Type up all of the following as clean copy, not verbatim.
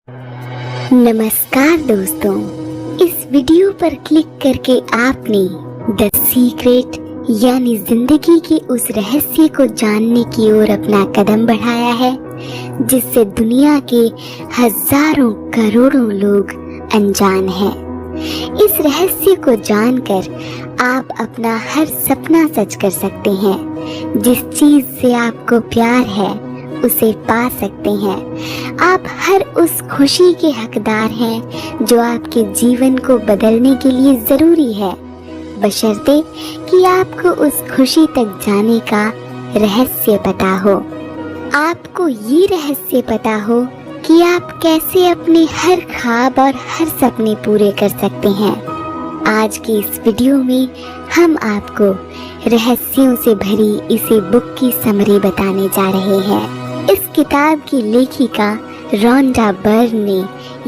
नमस्कार दोस्तों, इस वीडियो पर क्लिक करके आपने द सीक्रेट यानी जिंदगी के उस रहस्य को जानने की ओर अपना कदम बढ़ाया है जिससे दुनिया के हजारों करोड़ों लोग अनजान हैं। इस रहस्य को जानकर आप अपना हर सपना सच कर सकते हैं। जिस चीज से आपको प्यार है उसे पा सकते हैं। आप हर उस खुशी के हकदार हैं जो आपके जीवन को बदलने के लिए जरूरी है, बशर्ते कि आपको उस खुशी तक जाने का रहस्य पता हो। आपको ये रहस्य पता हो कि आप कैसे अपने हर ख्वाब और हर सपने पूरे कर सकते हैं। आज की इस वीडियो में हम आपको रहस्यों से भरी इसी बुक की समरी बताने जा रहे हैं। इस किताब की लेखिका रोंडा बर्न ने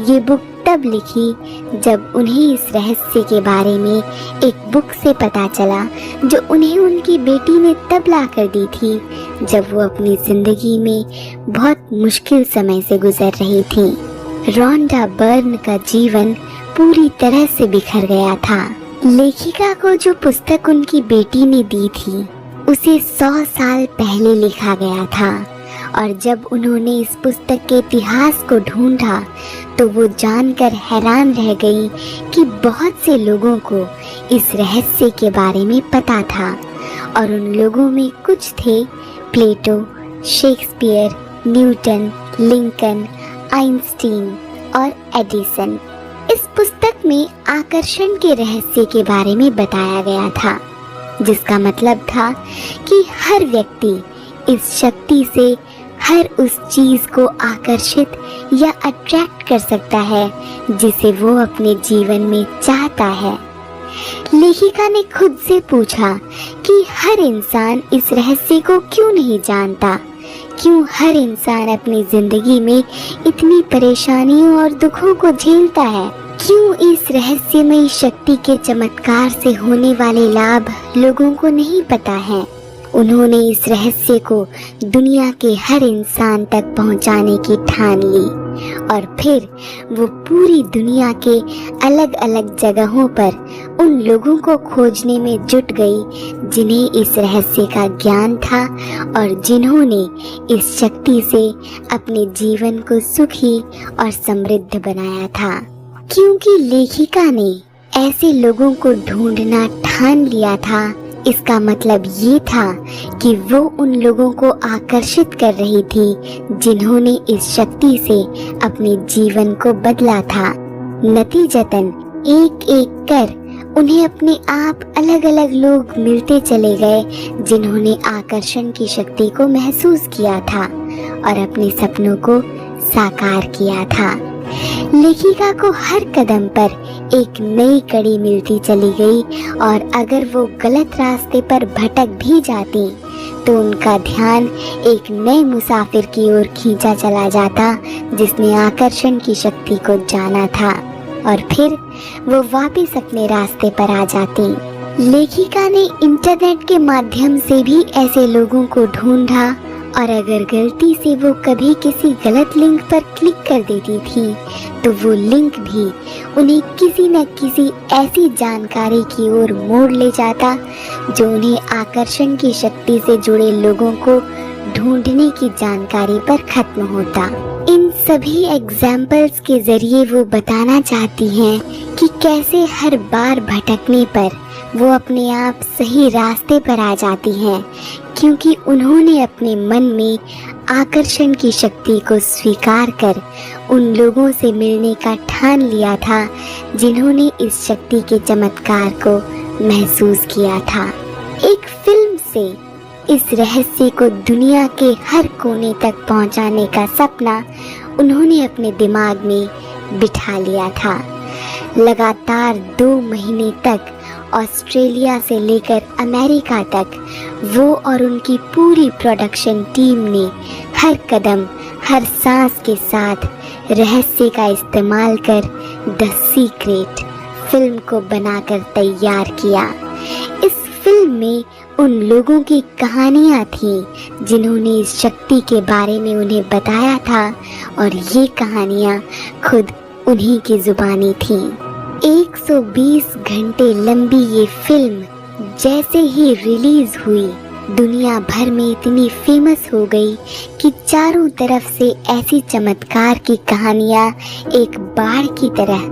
ये बुक तब लिखी जब उन्हें इस रहस्य के बारे में एक बुक से पता चला जो उन्हें उनकी बेटी ने तब ला कर दी थी जब वो अपनी जिंदगी में बहुत मुश्किल समय से गुजर रही थी। रोंडा बर्न का जीवन पूरी तरह से बिखर गया था। लेखिका को जो पुस्तक उनकी बेटी ने दी थी उसे 100 साल पहले लिखा गया था और जब उन्होंने इस पुस्तक के इतिहास को ढूंढा तो वो जानकर हैरान रह गई कि बहुत से लोगों को इस रहस्य के बारे में पता था और उन लोगों में कुछ थे प्लेटो, शेक्सपियर, न्यूटन, लिंकन, आइंस्टीन और एडिसन। इस पुस्तक में आकर्षण के रहस्य के बारे में बताया गया था, जिसका मतलब था कि हर व्यक्ति इस शक्ति से हर उस चीज को आकर्षित या अट्रैक्ट कर सकता है जिसे वो अपने जीवन में चाहता है। लेखिका ने खुद से पूछा कि हर इंसान इस रहस्य को क्यों नहीं जानता, क्यों हर इंसान अपनी जिंदगी में इतनी परेशानियों और दुखों को झेलता है, क्यों इस रहस्यमयी शक्ति के चमत्कार से होने वाले लाभ लोगों को नहीं पता है। उन्होंने इस रहस्य को दुनिया के हर इंसान तक पहुंचाने की ठान ली और फिर वो पूरी दुनिया के अलग अलग जगहों पर उन लोगों को खोजने में जुट गई जिन्हें इस रहस्य का ज्ञान था और जिन्होंने इस शक्ति से अपने जीवन को सुखी और समृद्ध बनाया था। क्योंकि लेखिका ने ऐसे लोगों को ढूंढना ठान लिया था, इसका मतलब ये था कि वो उन लोगों को आकर्षित कर रही थी जिन्होंने इस शक्ति से अपने जीवन को बदला था। नतीजतन एक एक कर उन्हें अपने आप अलग अलग लोग मिलते चले गए जिन्होंने आकर्षण की शक्ति को महसूस किया था और अपने सपनों को साकार किया था। लेखिका को हर कदम पर एक नई कड़ी मिलती चली गई और अगर वो गलत रास्ते पर भटक भी जाती तो उनका ध्यान एक नए मुसाफिर की ओर खींचा चला जाता जिसने आकर्षण की शक्ति को जाना था और फिर वो वापस अपने रास्ते पर आ जाती। लेखिका ने इंटरनेट के माध्यम से भी ऐसे लोगों को ढूंढा और अगर गलती से वो कभी किसी गलत लिंक पर क्लिक कर देती थी तो वो लिंक भी उन्हें किसी न किसी ऐसी जानकारी की ओर मोड़ ले जाता जो उन्हें आकर्षण की शक्ति से जुड़े लोगों को ढूंढने की जानकारी पर खत्म होता। इन सभी एग्जाम्पल्स के जरिए वो बताना चाहती हैं कि कैसे हर बार भटकने पर वो अपने आप सही रास्ते पर आ जाती हैं, क्योंकि उन्होंने अपने मन में आकर्षण की शक्ति को स्वीकार कर उन लोगों से मिलने का ठान लिया था जिन्होंने इस शक्ति के चमत्कार को महसूस किया था। एक फिल्म से इस रहस्य को दुनिया के हर कोने तक पहुंचाने का सपना उन्होंने अपने दिमाग में बिठा लिया था। लगातार 2 महीने तक ऑस्ट्रेलिया से लेकर अमेरिका तक वो और उनकी पूरी प्रोडक्शन टीम ने हर कदम हर सांस के साथ रहस्य का इस्तेमाल कर द सीक्रेट फिल्म को बनाकर तैयार किया। इस फिल्म में उन लोगों की कहानियाँ थीं जिन्होंने इस शक्ति के बारे में उन्हें बताया था, और ये कहानियाँ खुद उन्हीं की जुबानी थीं। 120 घंटे लंबी ये फिल्म जैसे ही रिलीज हुई, दुनिया भर में इतनी फेमस हो गई कि चारों तरफ से ऐसी चमत्कार की कहानियाँ एक बाढ़ की तरह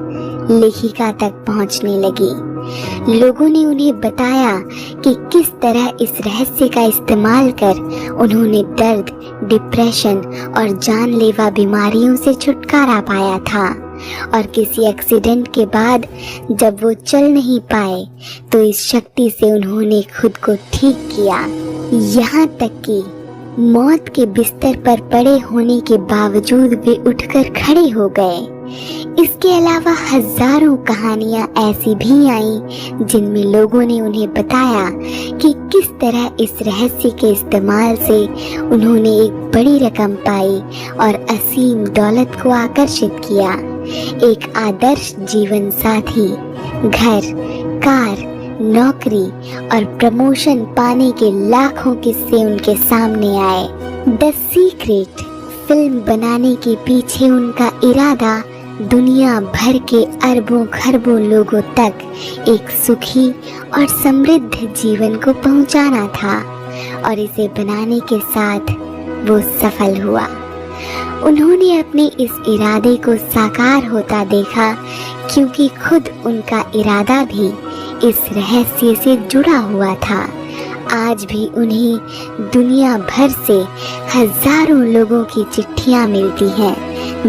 लेखिका तक पहुँचने लगी। लोगों ने उन्हें बताया कि किस तरह इस रहस्य का इस्तेमाल कर उन्होंने दर्द, डिप्रेशन और जानलेवा बीमारियों से छुटकारा पाया था, और किसी एक्सीडेंट के बाद जब वो चल नहीं पाए तो इस शक्ति से उन्होंने खुद को ठीक किया। यहाँ तक कि मौत के बिस्तर पर पड़े होने के बावजूद वे उठकर खड़े हो गए। इसके अलावा हजारों कहानियाँ ऐसी भी आईं जिनमें लोगों ने उन्हें बताया कि किस तरह इस रहस्य के इस्तेमाल से उन्होंने एक बड़ी रकम पाई और असीम दौलत को आकर्षित किया। एक आदर्श जीवन साथी, घर, कार, नौकरी और प्रमोशन पाने के लाखों किस्से उनके सामने आए। द सीक्रेट फिल्म बनाने के पीछे उनका इरादा दुनिया भर के अरबों खरबों लोगों तक एक सुखी और समृद्ध जीवन को पहुंचाना था, और इसे बनाने के साथ वो सफल हुआ। उन्होंने अपने इस इरादे को साकार होता देखा, क्योंकि खुद उनका इरादा भी इस रहस्य से जुड़ा हुआ था। आज भी उन्हें दुनिया भर से हजारों लोगों की चिट्ठियां मिलती हैं,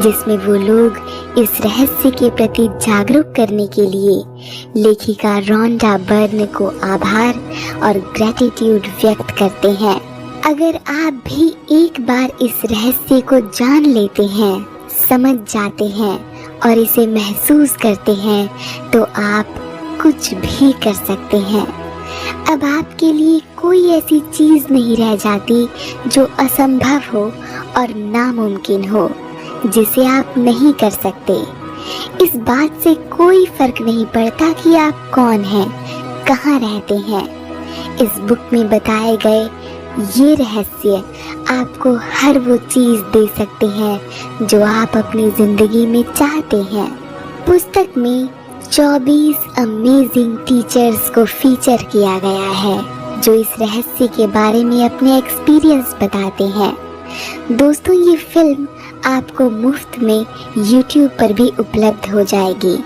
जिसमें वो लोग इस रहस्य के प्रति जागरूक करने के लिए लेखिका रोंडा बर्न को आभार और ग्रेटिट्यूड व्यक्त करते हैं। अगर आप भी एक बार इस रहस्य को जान लेते हैं, समझ जाते हैं और इसे महसूस करते हैं, तो आप कुछ भी कर सकते हैं। अब आपके लिए कोई ऐसी चीज नहीं रह जाती जो असंभव हो और नामुमकिन हो, जिसे आप नहीं कर सकते। इस बात से कोई फर्क नहीं पड़ता कि आप कौन हैं, कहाँ रहते हैं। इस बुक में बताए गए ये रहस्य आपको हर वो चीज दे सकते हैं जो आप अपनी जिंदगी में चाहते हैं। पुस्तक में 24 अमेजिंग टीचर्स को फीचर किया गया है, जो इस रहस्य के बारे में अपने एक्सपीरियंस बताते हैं। दोस्तों, ये फिल्म आपको मुफ्त में YouTube पर भी उपलब्ध हो जाएगी।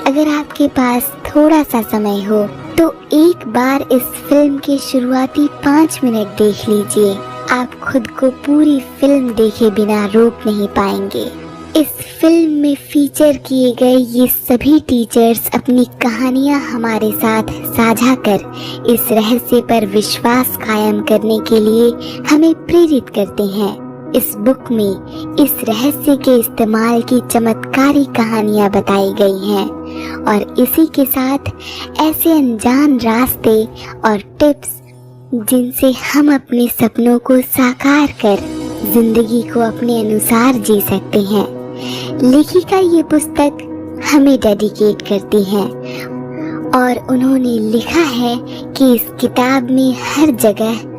अगर आपके पास थोड़ा सा समय हो तो एक बार इस फिल्म के शुरुआती 5 मिनट देख लीजिए। आप खुद को पूरी फिल्म देखे बिना रोक नहीं पाएंगे। इस फिल्म में फीचर किए गए ये सभी टीचर्स अपनी कहानियां हमारे साथ साझा कर इस रहस्य पर विश्वास कायम करने के लिए हमें प्रेरित करते हैं। इस बुक में इस रहस्य के इस्तेमाल की चमत्कारी कहानियां बताई गई हैं, और इसी के साथ ऐसे अनजान रास्ते और टिप्स जिनसे हम अपने सपनों को साकार कर जिंदगी को अपने अनुसार जी सकते हैं। लेखिका ये पुस्तक हमें डेडिकेट करती हैं, और उन्होंने लिखा है कि इस किताब में हर जगह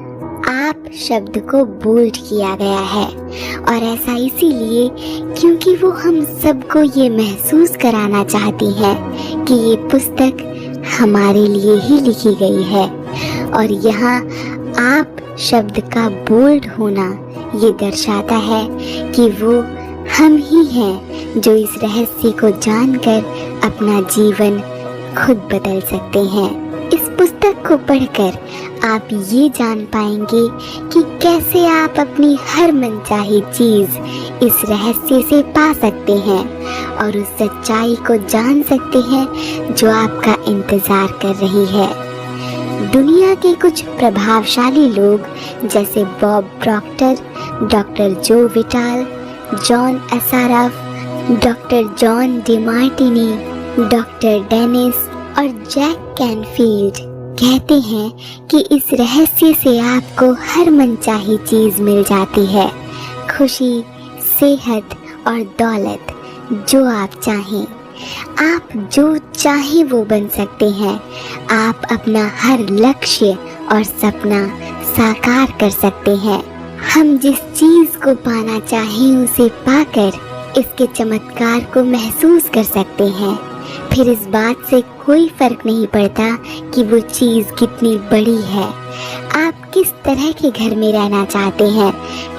आप शब्द को बोल्ड किया गया है, और ऐसा इसीलिए क्योंकि वो हम सबको ये महसूस कराना चाहती हैं कि ये पुस्तक हमारे लिए ही लिखी गई है। और यहाँ आप शब्द का बोल्ड होना ये दर्शाता है कि वो हम ही हैं जो इस रहस्य को जानकर अपना जीवन खुद बदल सकते हैं। इस पुस्तक को पढ़कर आप ये जान पाएंगे कि कैसे आप अपनी हर मनचाही चीज इस रहस्य से पा सकते हैं, और उस सच्चाई को जान सकते हैं जो आपका इंतजार कर रही है। दुनिया के कुछ प्रभावशाली लोग जैसे Bob Proctor, doctor Joe Vitale, John Assaraf, doctor John Demartini, doctor Dennis और जैक कैनफील्ड कहते हैं कि इस रहस्य से आपको हर मनचाही चीज मिल जाती है, खुशी, सेहत और दौलत, जो आप चाहें। आप जो चाहें वो बन सकते हैं। आप अपना हर लक्ष्य और सपना साकार कर सकते हैं। हम जिस चीज को पाना चाहें उसे पाकर इसके चमत्कार को महसूस कर सकते हैं। फिर इस बात से कोई फर्क नहीं पड़ता कि वो चीज कितनी बड़ी है। आप किस तरह के घर में रहना चाहते हैं,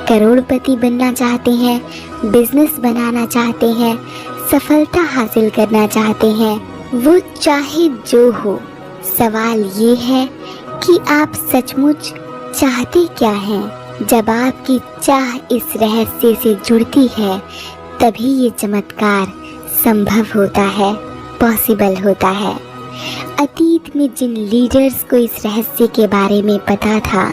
करोड़पति बनना चाहते हैं, बिजनेस बनाना चाहते हैं, सफलता हासिल करना चाहते हैं, वो चाहे जो हो, सवाल ये है कि आप सचमुच चाहते क्या हैं। जब आपकी चाह इस रहस्य से जुड़ती है तभी ये चमत्कार संभव होता है, पॉसिबल होता है। अतीत में जिन लीडर्स को इस रहस्य के बारे में पता था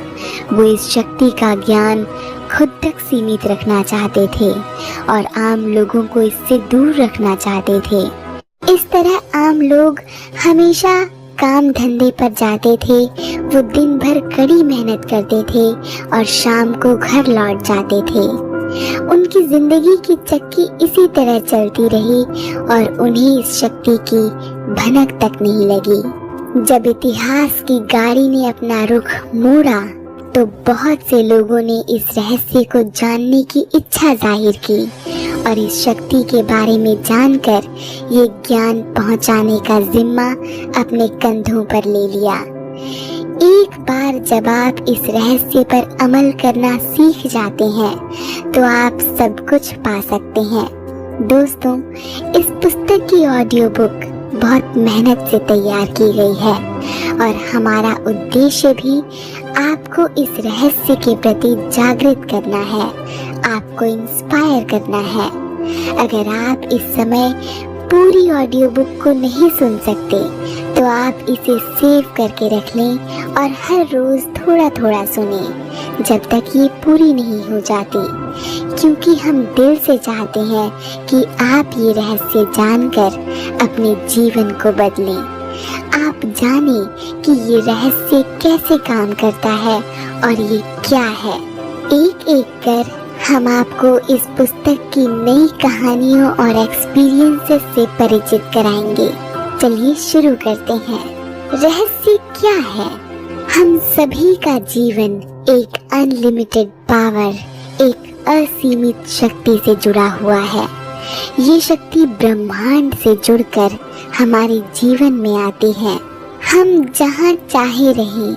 वो इस शक्ति का ज्ञान खुद तक सीमित रखना चाहते थे और आम लोगों को इससे दूर रखना चाहते थे। इस तरह आम लोग हमेशा काम धंधे पर जाते थे, वो दिन भर कड़ी मेहनत करते थे और शाम को घर लौट जाते थे। उनकी जिंदगी की चक्की इसी तरह चलती रही और उन्हें इस शक्ति की भनक तक नहीं लगी। जब इतिहास की गाड़ी ने अपना रुख मोड़ा तो बहुत से लोगों ने इस रहस्य को जानने की इच्छा जाहिर की और इस शक्ति के बारे में जानकर ये ज्ञान पहुंचाने का जिम्मा अपने कंधों पर ले लिया। एक बार जब आप इस रहस्य पर अमल करना सीख जाते हैं तो आप सब कुछ पा सकते हैं। दोस्तों, इस पुस्तक की ऑडियो बुक बहुत मेहनत से तैयार की गई है और हमारा उद्देश्य भी आपको इस रहस्य के प्रति जागृत करना है, आपको इंस्पायर करना है। अगर आप इस समय पूरी ऑडियो बुक को नहीं सुन सकते तो आप इसे सेव करके रख लें और हर रोज थोड़ा थोड़ा सुनें जब तक ये पूरी नहीं हो जाती, क्योंकि हम दिल से चाहते हैं कि आप ये रहस्य जानकर अपने जीवन को बदलें। आप जानें कि ये रहस्य कैसे काम करता है और ये क्या है। एक एक कर हम आपको इस पुस्तक की नई कहानियों और एक्सपीरियंसेस से परिचित कराएंगे। चलिए शुरू करते हैं। रहस्य क्या है? हम सभी का जीवन एक अनलिमिटेड पावर, एक असीमित शक्ति से जुड़ा हुआ है। ये शक्ति ब्रह्मांड से जुड़कर हमारे जीवन में आती है। हम जहाँ चाहे रहें,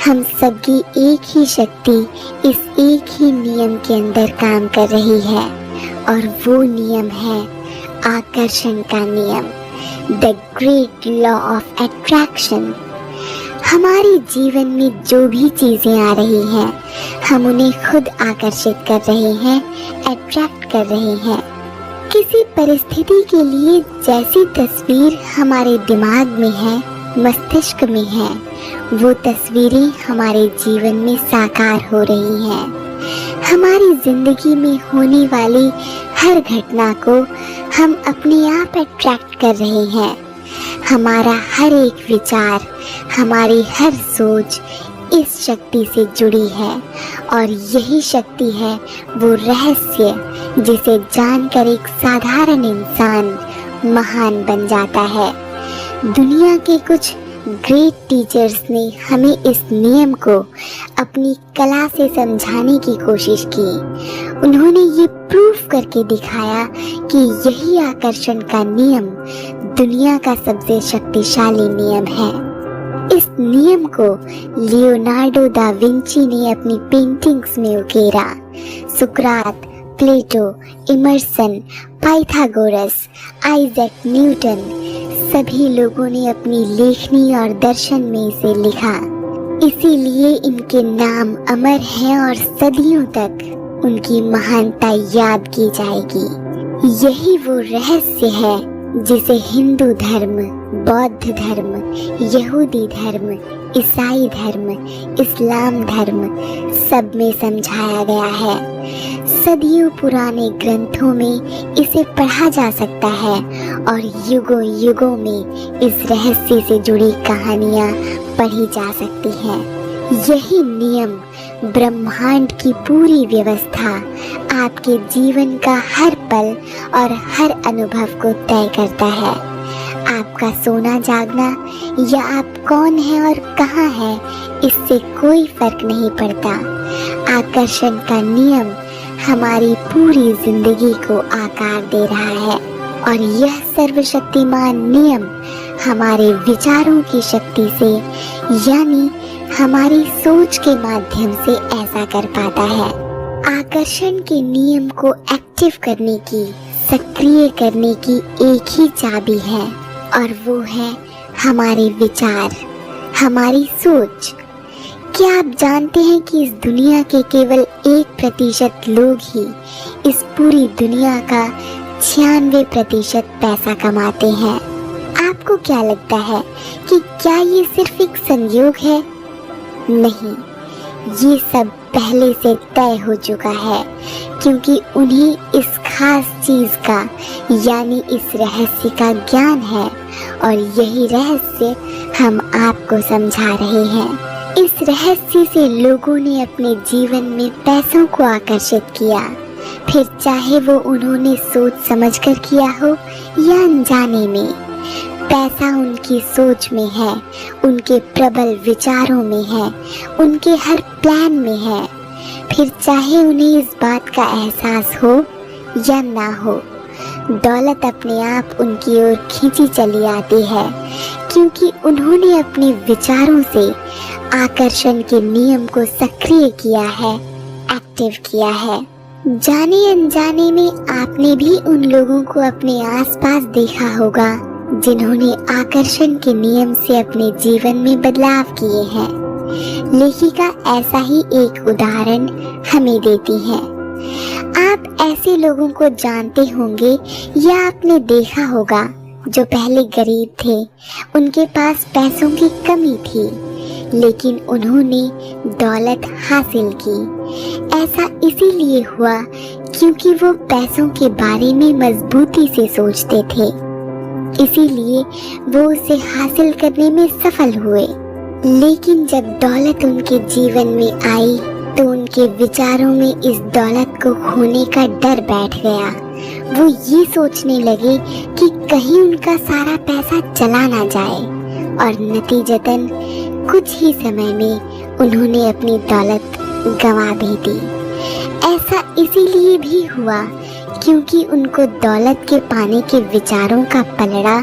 हम सबकी एक ही शक्ति इस एक ही नियम के अंदर काम कर रही है और वो नियम है आकर्षण का नियम, the great law of attraction. हमारे जीवन में जो भी चीजें आ रही हैं, हम उन्हें खुद आकर्षित कर रहे हैं, अट्रैक्ट कर रहे हैं। किसी परिस्थिति के लिए जैसी तस्वीर हमारे दिमाग में है, मस्तिष्क में है, वो तस्वीरें हमारे जीवन में साकार हो रही हैं। हमारी जिंदगी में होने वाली हर घटना को हम अपने आप अट्रैक्ट कर रहे हैं। हमारा हर एक विचार, हमारी हर सोच इस शक्ति से जुड़ी है और यही शक्ति है वो रहस्य जिसे जानकर एक साधारण इंसान महान बन जाता है। दुनिया के कुछ ग्रेट टीचर्स ने हमें इस नियम को अपनी कला से समझाने की कोशिश की। उन्होंने ये प्रूफ करके दिखाया कि यही आकर्षण का नियम दुनिया का सबसे शक्तिशाली नियम है। इस नियम को लियोनार्डो दा विंची ने अपनी पेंटिंग्स में उकेरा। सुकरात, प्लेटो, इमर्सन, पाइथागोरस, आइजैक न्यूटन सभी लोगों ने अपनी लेखनी और दर्शन में इसे लिखा। इसीलिए इनके नाम अमर हैं और सदियों तक उनकी महानता याद की जाएगी। यही वो रहस्य है जिसे हिंदू धर्म, बौद्ध धर्म, यहूदी धर्म, ईसाई धर्म, इस्लाम धर्म सब में समझाया गया है। सदियों पुराने ग्रंथों में इसे पढ़ा जा सकता है और युगों युगों में इस रहस्य से जुड़ी कहानियाँ पढ़ी जा सकती हैं। यही नियम, ब्रह्मांड की पूरी व्यवस्था आपके जीवन का हर पल और हर अनुभव को तय करता है। आपका सोना जागना या आप कौन हैं और कहाँ हैं, इससे कोई फर्क नहीं पड़ता। आकर्षण का नियम हमारी पूरी जिंदगी को आकार दे रहा है और यह सर्वशक्तिमान नियम हमारे विचारों की शक्ति से यानी हमारी सोच के माध्यम से ऐसा कर पाता है। आकर्षण के नियम को एक्टिव करने की, सक्रिय करने की एक ही चाबी है और वो है हमारे विचार, हमारी सोच। क्या आप जानते हैं कि इस दुनिया के केवल 1% लोग ही इस पूरी दुनिया का 96% पैसा कमाते हैं? आपको क्या लगता है कि क्या ये सिर्फ एक संयोग है? नहीं, ये सब पहले से तय हो चुका है क्योंकि उन्हें इस खास चीज का यानी इस रहस्य का ज्ञान है और यही रहस्य हम आपको समझा रहे हैं। इस रहस्य से लोगों ने अपने जीवन में पैसों को आकर्षित किया, फिर चाहे वो उन्होंने सोच समझकर किया हो या अनजाने में। पैसा उनकी सोच में है, उनके प्रबल विचारों में है, उनके हर प्लान में है, फिर चाहे उन्हें इस बात का एहसास हो या ना हो। दौलत अपने आप उनकी ओर खींची चली आती है क्योंकि उन्होंने अपने विचारों से आकर्षण के नियम को सक्रिय किया है, एक्टिव किया है। जाने अनजाने में आपने भी उन लोगों को अपने आसपास देखा होगा जिन्होंने आकर्षण के नियम से अपने जीवन में बदलाव किए हैं। लेखिका ऐसा ही एक उदाहरण हमें देती है। आप ऐसे लोगों को जानते होंगे या आपने देखा होगा जो पहले गरीब थे, उनके पास पैसों की कमी थी, लेकिन उन्होंने दौलत हासिल की। ऐसा इसीलिए हुआ क्योंकि वो पैसों के बारे में मजबूती से सोचते थे, इसीलिए वो उसे हासिल करने में सफल हुए। लेकिन जब दौलत उनके जीवन में आई तो उनके विचारों में इस दौलत को खोने का डर बैठ गया। वो ये सोचने लगे कि कहीं उनका सारा पैसा चला ना जाए और नतीजतन कुछ ही समय में उन्होंने अपनी दौलत गंवा भी दी। ऐसा इसीलिए भी हुआ क्योंकि उनको दौलत के पाने के विचारों का पलड़ा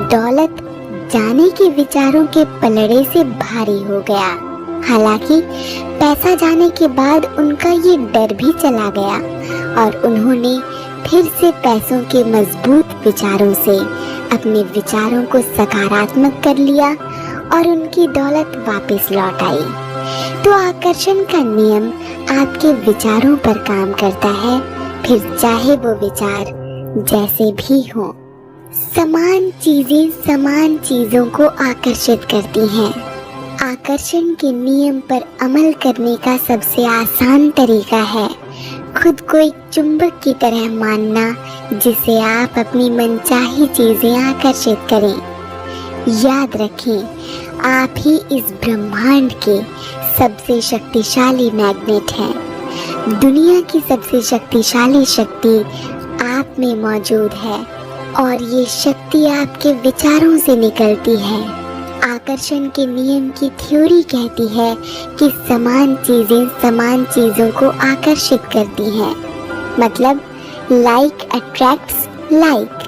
दौलत जाने के विचारों के पलड़े से भारी हो गया। हालांकि पैसा जाने के बाद उनका ये डर भी चला गया और उन्होंने फिर से पैसों के मजबूत विचारों से अपने विचारों को सकारात्मक कर लिया और उनकी दौलत वापस लौट आई। तो आकर्षण का नियम आपके विचारों पर काम करता है, फिर चाहे वो विचार जैसे भी हो। समान चीजें समान चीजों को आकर्षित करती हैं। आकर्षण के नियम पर अमल करने का सबसे आसान तरीका है खुद को एक चुंबक की तरह मानना, जिसे आप अपनी मनचाही चीजें आकर्षित करें। याद रखें, आप ही इस ब्रह्मांड के सबसे शक्तिशाली मैग्नेट हैं। दुनिया की सबसे शक्तिशाली शक्ति आप में मौजूद है और ये शक्ति आपके विचारों से निकलती है। आकर्षण के नियम की थ्योरी कहती है कि समान चीजें समान चीजों को आकर्षित करती हैं। मतलब लाइक अट्रैक्ट्स लाइक,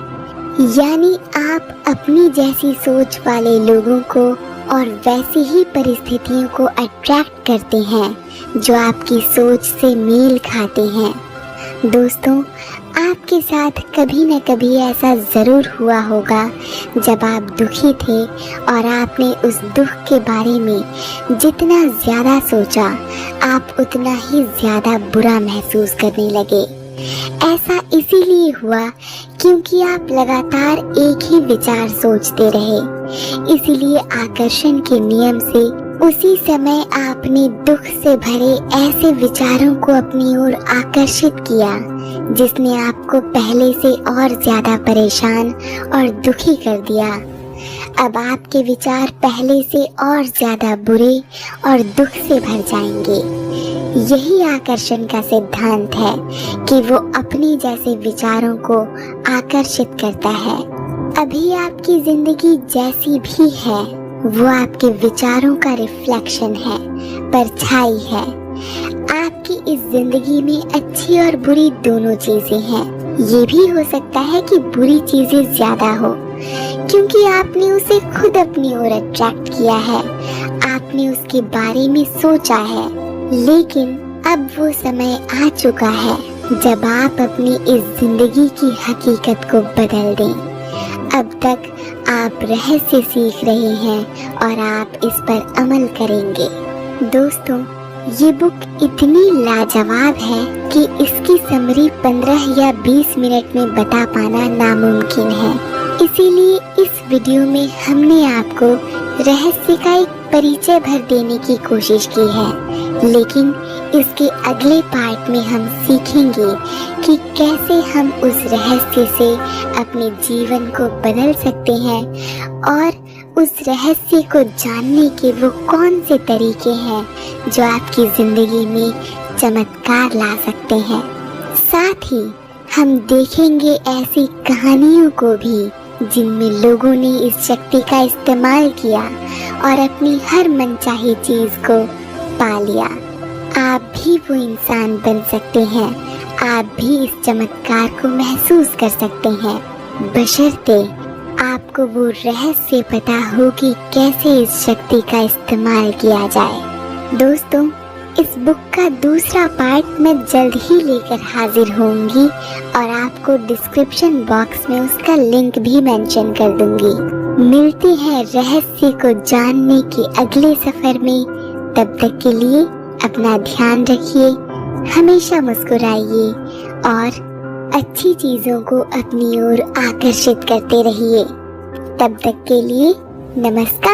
यानी आप अपनी जैसी सोच वाले लोगों को और वैसी ही परिस्थितियों को अट्रैक्ट करते हैं जो आपकी सोच से मेल खाते हैं। दोस्तों, आपके साथ कभी न कभी ऐसा ज़रूर हुआ होगा जब आप दुखी थे और आपने उस दुख के बारे में जितना ज़्यादा सोचा, आप उतना ही ज़्यादा बुरा महसूस करने लगे। ऐसा इसीलिए हुआ क्योंकि आप लगातार एक ही विचार सोचते रहे। इसीलिए आकर्षण के नियम से उसी समय आपने दुख से भरे ऐसे विचारों को अपनी ओर आकर्षित किया जिसने आपको पहले से और ज्यादा परेशान और दुखी कर दिया। अब आपके विचार पहले से और ज्यादा बुरे और दुख से भर जाएंगे। यही आकर्षण का सिद्धांत है कि वो अपने जैसे विचारों को आकर्षित करता है। अभी आपकी जिंदगी जैसी भी है वो आपके विचारों का रिफ्लेक्शन है, परछाई है। आपकी इस जिंदगी में अच्छी और बुरी दोनों चीजें हैं। ये भी हो सकता है कि बुरी चीजें ज्यादा हो, क्योंकि आपने उसे खुद अपनी ओर अट्रैक्ट किया है, आपने उसके बारे में सोचा है। लेकिन अब वो समय आ चुका है जब आप अपनी इस जिंदगी की हकीकत को बदल दें। अब तक आप रहस्य सीख रहे हैं और आप इस पर अमल करेंगे। दोस्तों, ये बुक इतनी लाजवाब है कि इसकी समरी 15 या 20 मिनट में बता पाना नामुमकिन है। इसीलिए इस वीडियो में हमने आपको रहस्य का एक परिचय भर देने की कोशिश की है, लेकिन इसके अगले पार्ट में हम सीखेंगे कि कैसे हम उस रहस्य से अपने जीवन को बदल सकते हैं और उस रहस्य को जानने के वो कौन से तरीके हैं जो आपकी जिंदगी में चमत्कार ला सकते हैं। साथ ही हम देखेंगे ऐसी कहानियों को भी जिनमें लोगों ने इस शक्ति का इस्तेमाल किया और अपनी हर मनचाही चीज को पा लिया। आप भी वो इंसान बन सकते हैं, आप भी इस चमत्कार को महसूस कर सकते हैं, बशर्ते आपको वो रहस्य पता हो कि कैसे इस शक्ति का इस्तेमाल किया जाए। दोस्तों, इस बुक का दूसरा पार्ट मैं जल्द ही लेकर हाजिर होंगी और आपको डिस्क्रिप्शन बॉक्स में उसका लिंक भी मेंशन कर दूंगी। मिलते हैं रहस्य को जानने के अगले सफर में। तब तक के लिए अपना ध्यान रखिए, हमेशा मुस्कुराइए और अच्छी चीजों को अपनी ओर आकर्षित करते रहिए। तब तक के लिए नमस्कार।